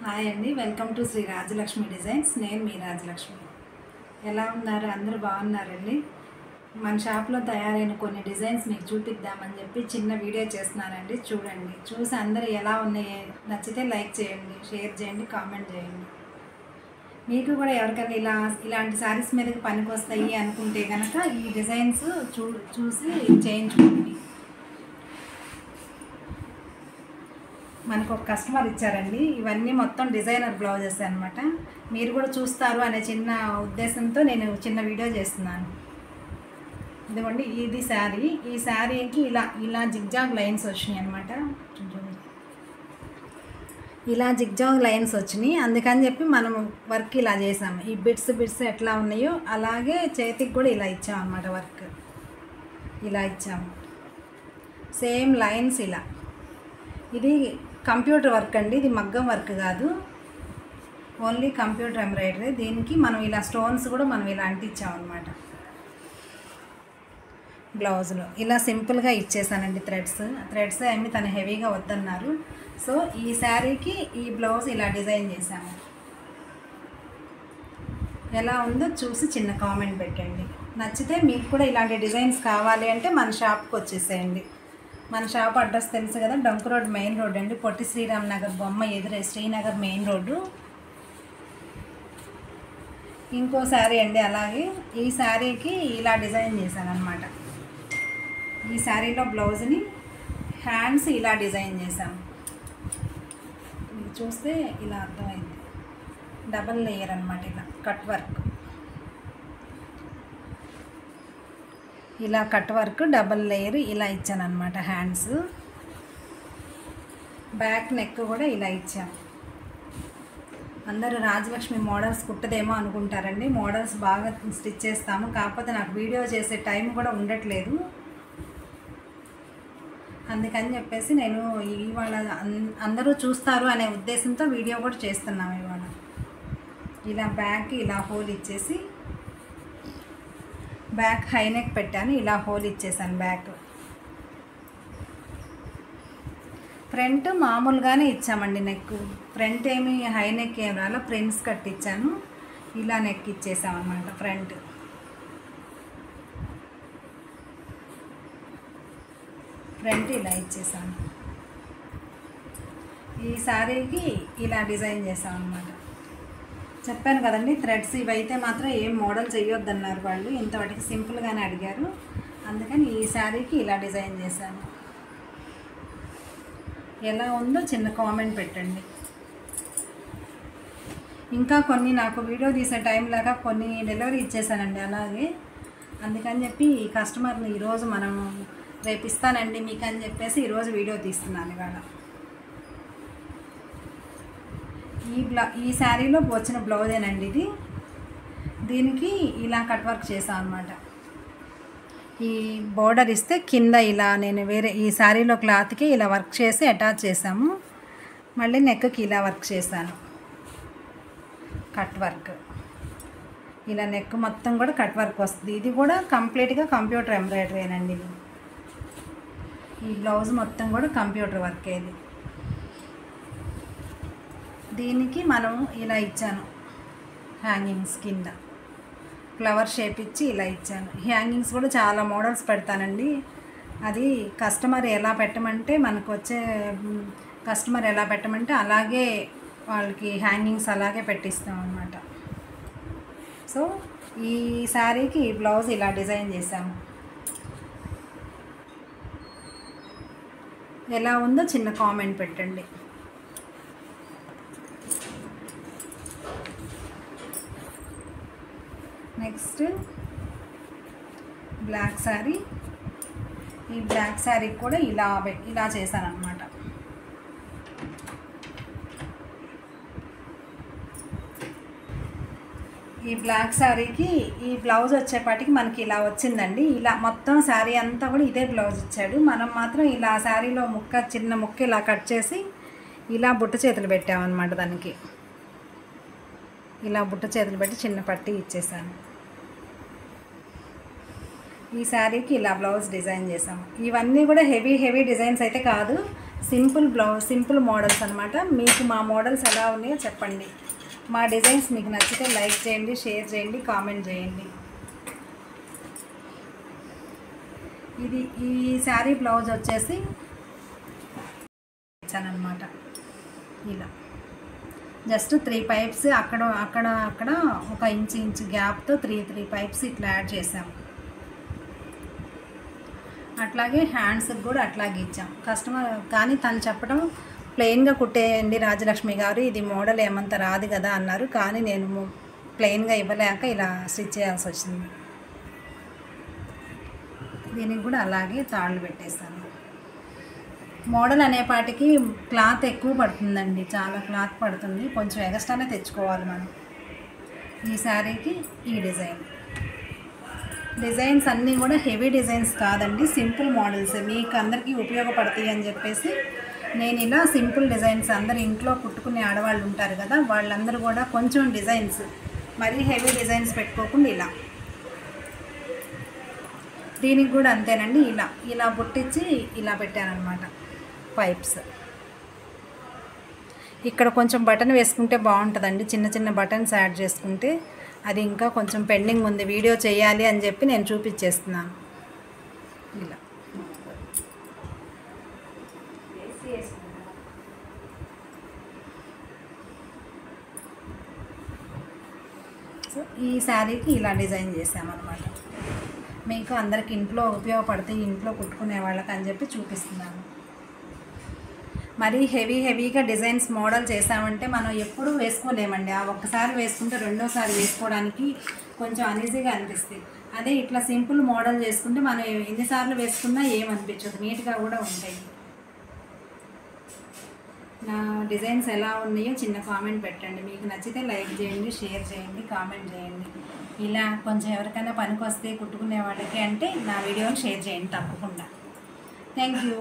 Hi అండి, welcome to Shri Rajalakshmi designs. నేను మీ రాజలక్ష్మి. ఎలా ఉన్నారు? అందరూ బాగున్నారండి. మన షాప్లో తయారైన కొన్ని డిజైన్స్ మీకు చూపిద్దామని చెప్పి చిన్న వీడియో చేస్తున్నానండి. చూడండి, చూసి అందరూ ఎలా ఉన్నాయి, నచ్చితే లైక్ చేయండి, షేర్ చేయండి, కామెంట్ చేయండి. మీకు కూడా ఎవరికైనా ఇలాంటి శారీస్ మీదకి పనికొస్తాయి అనుకుంటే కనుక ఈ డిజైన్స్ చూసి చేయించుకోండి. మనకు ఒక కస్టమర్ ఇచ్చారండి. ఇవన్నీ మొత్తం డిజైనర్ బ్లౌజెస్ అనమాట. మీరు కూడా చూస్తారు అనే చిన్న ఉద్దేశంతో నేను చిన్న వీడియో చేస్తున్నాను. ఇదిగోండి, ఇది శారీ. ఈ శారీకి ఇలా జిగ్జాగ్ లైన్స్ వచ్చినాయి అనమాట. ఇలా జిగ్జాగ్ లైన్స్ వచ్చినాయి, అందుకని చెప్పి మనం వర్క్ ఇలా చేసాము. ఈ బిట్స్ ఎట్లా ఉన్నాయో అలాగే చేతికి కూడా ఇలా ఇచ్చాము అనమాట. వర్క్ ఇలా ఇచ్చాము, సేమ్ లైన్స్ ఇలా. ఇది కంప్యూటర్ వర్క్ అండి, ఇది మగ్గం వర్క్ కాదు, ఓన్లీ కంప్యూటర్ ఎంబ్రాయిడరీ. దీనికి మనం ఇలా స్టోన్స్ కూడా మనం ఇలా అంటించామన్నమాట. బ్లౌజ్లో ఇలా సింపుల్గా ఇచ్చేసానండి. థ్రెడ్స్ ఏమి తను హెవీగా వద్దన్నారు. సో ఈ శారీకి ఈ బ్లౌజ్ ఇలా డిజైన్ చేశాము. ఎలా ఉందో చూసి చిన్న కామెంట్ పెట్టండి. నచ్చితే మీకు కూడా ఇలాంటి డిజైన్స్ కావాలి అంటే మన షాప్కి వచ్చేసేయండి. మన షాప్ అడ్రస్ తెలుసు కదా, డొంక రోడ్ మెయిన్ రోడ్ అండి. పొట్టి శ్రీరామ్ నగర్ బొమ్మ ఎదురే శ్రీనగర్ మెయిన్ రోడ్డు. ఇంకో శారీ అండి అలాగే. ఈ శారీకి ఇలా డిజైన్ చేశాను అనమాట. ఈ శారీలో బ్లౌజ్ని హ్యాండ్స్ ఇలా డిజైన్ చేశాము. చూస్తే ఇలా అర్థమైంది. డబల్ లేయర్ అనమాట, ఇలా కట్ వర్క్. ఇలా కట్ వర్క్ డబల్ లేయర్ ఇలా ఇచ్చాను అనమాట. హ్యాండ్స్, బ్యాక్ నెక్ కూడా ఇలా ఇచ్చాము. అందరూ రాజలక్ష్మి మోడల్స్ కుట్టదేమో అనుకుంటారండి. మోడల్స్ బాగా స్టిచ్ చేస్తాము, కాకపోతే నాకు వీడియో చేసే టైం కూడా ఉండట్లేదు. అందుకని చెప్పేసి నేను ఇవాళ అందరూ చూస్తారు అనే ఉద్దేశంతో వీడియో కూడా చేస్తున్నాము ఇవాళ. ఇలా బ్యాక్ ఇలా హోల్ ఇచ్చేసి బ్యాక్ హై నెక్ పెట్టాను, ఇలా హోల్ ఇచ్చేసాను. బ్యాక్ ఫ్రంట్ మామూలుగానే ఇచ్చామండి. నెక్ ఫ్రంట్ ఏమి హై నెక్ ఏం రాలా, ప్రిన్స్ కట్టించాను. ఇలా నెక్ ఇచ్చేసామన్నమాట. ఫ్రంట్ ఇలా ఇచ్చేసాను. ఈ శారీకి ఇలా డిజైన్ చేసామన్నమాట. చెప్పాను కదండి, థ్రెడ్స్ ఇవైతే మాత్రం ఏం మోడల్ చేయొద్దన్నారు వాళ్ళు. ఇంతవరకు సింపుల్గానే అడిగారు, అందుకని ఈ శారీకి ఇలా డిజైన్ చేశాను. ఎలా ఉందో చిన్న కామెంట్ పెట్టండి. ఇంకా కొన్ని నాకు వీడియో తీసే టైం లాగా కొన్ని డెలివరీ ఇచ్చేసానండి అలాగే. అందుకని చెప్పి ఈ కస్టమర్ని ఈరోజు మనం రేపు ఇస్తానండి మీకు అని చెప్పేసి ఈరోజు వీడియో తీస్తున్నాను ఇవాళ. ఈ శారీలో వచ్చిన బ్లౌజేనండి ఇది. దీనికి ఇలా కట్ వర్క్ చేసాం అనమాట. ఈ బోర్డర్ ఇస్తే కింద ఇలా నేను వేరే ఈ శారీలో క్లాత్కి ఇలా వర్క్ చేసి అటాచ్ చేసాము. మళ్ళీ నెక్కి ఇలా వర్క్ చేశాను, కట్ వర్క్. ఇలా నెక్ మొత్తం కూడా కట్ వర్క్ వస్తుంది. ఇది కూడా కంప్లీట్గా కంప్యూటర్ ఎంబ్రాయిడరీనండి. ఇది ఈ బ్లౌజ్ మొత్తం కూడా కంప్యూటర్ వర్క్. ఇది దీనికి మనం ఇలా ఇచ్చాను హ్యాంగింగ్స్, కింద ఫ్లవర్ షేప్ ఇచ్చి ఇలా ఇచ్చాను. హ్యాంగింగ్స్ కూడా చాలా మోడల్స్ పెడతానండి. అది కస్టమర్ ఎలా పెట్టమంటే, మనకు వచ్చే కస్టమర్ ఎలా పెట్టమంటే అలాగే వాళ్ళకి హ్యాంగింగ్స్ అలాగే పెట్టిస్తాం అన్నమాట. సో ఈ శారీకి బ్లౌజ్ ఇలా డిజైన్ చేసాము. ఎలా ఉందో చిన్న కామెంట్ పెట్టండి. Next black sari. ఈ బ్లాక్ శారీకి కూడా ఇలా చేశాను అనమాట. ఈ బ్లాక్ శారీకి ఈ బ్లౌజ్ వచ్చేపాటికి మనకి ఇలా వచ్చిందండి. ఇలా మొత్తం శారీ అంతా కూడా ఇదే బ్లౌజ్ ఇచ్చాడు. మనం మాత్రం ఇలా శారీలో చిన్న ముక్క ఇలా కట్ చేసి ఇలా బుట్ట చేతులు పెట్టామన్నమాట. దానికి ఇలా బుట్ట చేతులు పెట్టి చిన్న పట్టీ ఇచ్చేసాను. ఈ శారీకి ఇలా బ్లౌజ్ డిజైన్ చేసాము. ఇవన్నీ కూడా హెవీ డిజైన్స్ అయితే కాదు, సింపుల్ మోడల్స్ అనమాట. మీకు మా మోడల్స్ ఎలా ఉన్నాయో చెప్పండి. మా డిజైన్స్ మీకు నచ్చితే లైక్ చేయండి, షేర్ చేయండి, కామెంట్ చేయండి. ఈ శారీ బ్లౌజ్ వచ్చేసి ఇచ్చానమాట. ఇలా జస్ట్ 3 పైప్స్ అక్కడ ఒక ఇంచ్ గ్యాప్తో 3 పైప్స్ ఇట్లా యాడ్ చేసాము. అట్లాగే హ్యాండ్స్కి కూడా అట్లాగే ఇచ్చాం. కస్టమర్ కానీ తను చెప్పడం ప్లెయిన్గా కుట్టేయండి రాజలక్ష్మి గారు, ఇది మోడల్ ఏమంత రాదు కదా అన్నారు. కానీ నేను ప్లెయిన్గా ఇవ్వలేక ఇలా స్టిచ్ చేయాల్సి వచ్చింది. దీనికి కూడా అలాగే తాళ్ళు పెట్టేస్తాను. మోడల్ అనేపాటికి క్లాత్ ఎక్కువ పడుతుందండి, చాలా క్లాత్ పడుతుంది. కొంచెం ఎక్స్ట్రానే తెచ్చుకోవాలి మనం. ఈ శారీకి ఈ డిజైన్స్ అన్నీ కూడా హెవీ డిజైన్స్ కాదండి, సింపుల్ మోడల్స్. మీకు అందరికీ ఉపయోగపడతాయి అని చెప్పేసి నేను ఇలా సింపుల్ డిజైన్స్, అందరు ఇంట్లో కుట్టుకునే ఆడవాళ్ళు ఉంటారు కదా, వాళ్ళందరూ కూడా కొంచెం డిజైన్స్, మరీ హెవీ డిజైన్స్ పెట్టుకోకుండా ఇలా. దీనికి కూడా అంతేనండి, ఇలా బుట్టించి ఇలా పెట్టానన్నమాట పైప్స్. ఇక్కడ కొంచెం బటన్ వేసుకుంటే బాగుంటుందండి, చిన్న బటన్స్ యాడ్ చేసుకుంటే. అది ఇంకా కొంచెం పెండింగ్ ఉంది, వీడియో చేయాలి అని చెప్పి నేను చూపించేస్తున్నాను. ఇలా సో ఈ శారీకి ఇలా డిజైన్ చేసామన్నమాట. మీకు అందరికి ఇంట్లో ఉపయోగపడతాయి, ఇంట్లో కుట్టుకునే వాళ్ళకి అని చెప్పి చూపిస్తున్నాను. మరీ హెవీగా డిజైన్స్ మోడల్ చేసామంటే మనం ఎప్పుడూ వేసుకోలేమండి. ఆ ఒక్కసారి వేసుకుంటే రెండోసారి వేసుకోవడానికి కొంచెం అనీజీగా అనిపిస్తుంది. అదే ఇట్లా సింపుల్ మోడల్ చేసుకుంటే మనం ఎన్నిసార్లు వేసుకున్నా ఏమనిపించదు, నీట్గా కూడా ఉంటాయి. నా డిజైన్స్ ఎలా ఉన్నాయో చిన్న కామెంట్ పెట్టండి. మీకు నచ్చితే లైక్ చేయండి, షేర్ చేయండి, కామెంట్ చేయండి. ఇలా కొంచెం ఎవరికైనా పనికి వస్తే కుట్టుకునే వాళ్ళకి అంటే నా వీడియోని షేర్ చేయండి తప్పకుండా. Thank you.